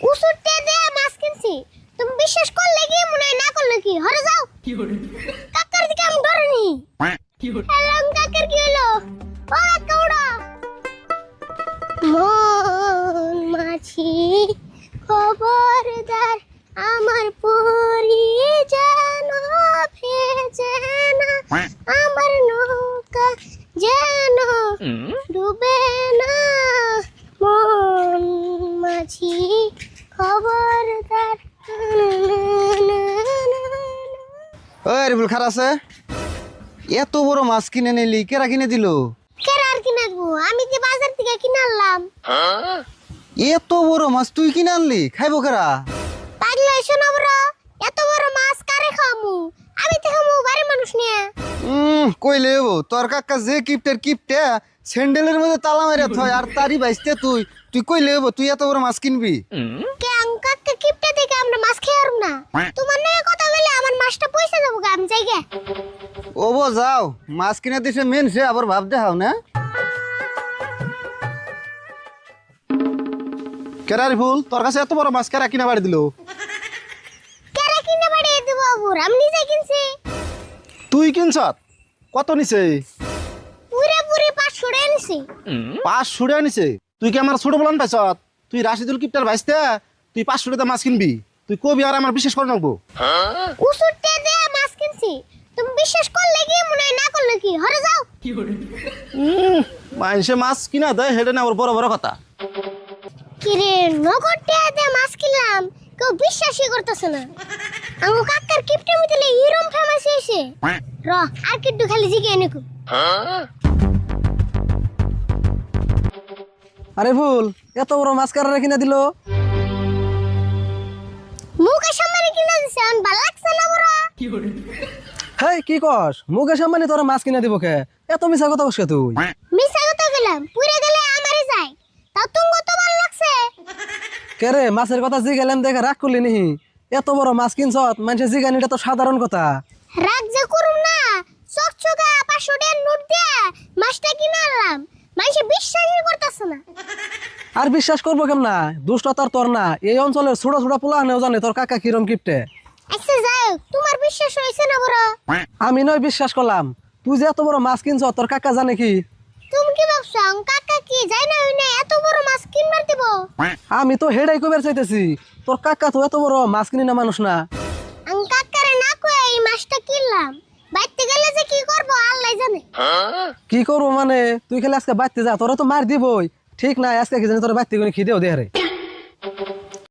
উসুরতে দে মাছ কিনছি, তুমি বিশ্বাস করলে কি মনে হয় না করলে কি, হরে যাও। কাকার দিকে আমি ডরিনি। হ্যালো কাকার কি হলো? ও কাউড়া মন মাছি খবরদার, আমার পরি যেন ভেজে না, আমার নৌকা যেন ডুবে না, মন মাছি খবরদার। ওই রিবুল খার আছে, এত বড় মাছ কিনে নিলি, কেরা কিনে দিল? কেরার কিনে দেবো, আমি যে বাজার থেকে কিনে আনলাম। এত বড় মাছ তুই কিনে আনলি, খাইবো কেরা? পাগলা শোনা বড়, এত বড় মাছ কারে খামু? আমি তো খামু বাড়ির মানুষ নিয়ে। কইলে হবো, তোর কাকা যে কিপটের কিপটে স্যান্ডেলের মধ্যে তালা মারিয়া থয়, আর তারই বাইসতে তুই তুই কইলে হবো তুই এত বড় মাছ কিনবি? কে কাকা কিপটা থেকে আমরা মাছ খেয়ে আরুম না। তোমার নিয়ে কথা বলে আমার মাছটা পয়সা দেবো গা, আমি যাই গে। ওবো যাও, মাছ কিনে দিছে মেন সে আবার ভাব দেখাও না। কেরা রিবুল, তোর কাছে এত বড় মাছ কেরা কিনা বাড়ি দিল? কেরা কিনে বাড়িয়ে দেবো আবুর, আমি নিজে কিনছি। তুই কিনছ? কত নিছে? পুরে পুরে 500 টাকা নিছি। 500 টাকা নিছে? তুই কি আমার ছোট বলান পাইছ? তুই রাশিদুল কিপটার ভাইস্তে, তুই 500 টাকা মাছ কিনবি? তুই কবি আর আমার বিশ্বাস করে নেবো? উসুরতে দে মাছ কিনছি, তুমি বিশ্বাস করলে কি মনে হয় না করলে কি, হরে যাও। মানুষে মাছ কিনা দেয় হেডে না, ওর বড় বড় কথা। কিরে নগদ টাকা দিয়ে মাছ কিনলাম, কেউ বিশ্বাসই করতেছে না। আমার কাকার কিপটে মিতলে ইরম ফেমাস হয়েছে। র আর কিট্টু খালি জিগে এনেকু। আরে ভুল, এত বড় মাছ কারা কিনে দিল? মুখে সামনে কিনা দিছে, আন ভাল লাগছে না বড়? হেই কি কস, মুকেশ আম্বানি তোরা মাছ কিনে দিব কে? এত মিছা কথা কস কে তুই? মিছা কথা গেলাম, পুরে গেলে আমারই যায়। তাও তুমি তো ভালো লাগছে। কে রে, মাছের কথা জি গেলাম দেখে রাগ করলি নিহি? এত বড় মাছ কিনছত, মানুষের জিগানিটা তো সাধারণ কথা। রাগ যে করুম না, চকচকা 500 টাকার নোট দিয়ে মাছটা কিনে আনলাম, মানুষে বিশ্বাসই করতেছে না। আর বিশ্বাস করবো কেমনা? দুষ্টতার তোর না, এই অঞ্চলের ছোট ছোট পোলা নেও জানে তোর কাকা কিরম কিপটে। আচ্ছা যাই হোক, তোমার বিশ্বাস হয়েছে না বড়? আমি নয় বিশ্বাস করলাম, তুই যে এত বড় মাছ কিনছ তোর কাকা জানে কি? তুমি কি ভাবছো কাকা কি যাই না হই না এত বড় মাছ কিনবার দিব? আমি তো হেডাই কইবার চাইতেছি, তোর কাকা তো এত বড় মাছ কিনি না মানুষ না। কাকারে না কয়ে এই মাছটা কিনলাম, বাইতে গেলে যে কি করব আল্লাহ জানে। কি করবো মানে, তুই খালি আজকে বাইতে যা, তোরা তো মার দিবই। ঠিক নাই, আজকে কি জানি তোর বাইতে খিদেও দে রে।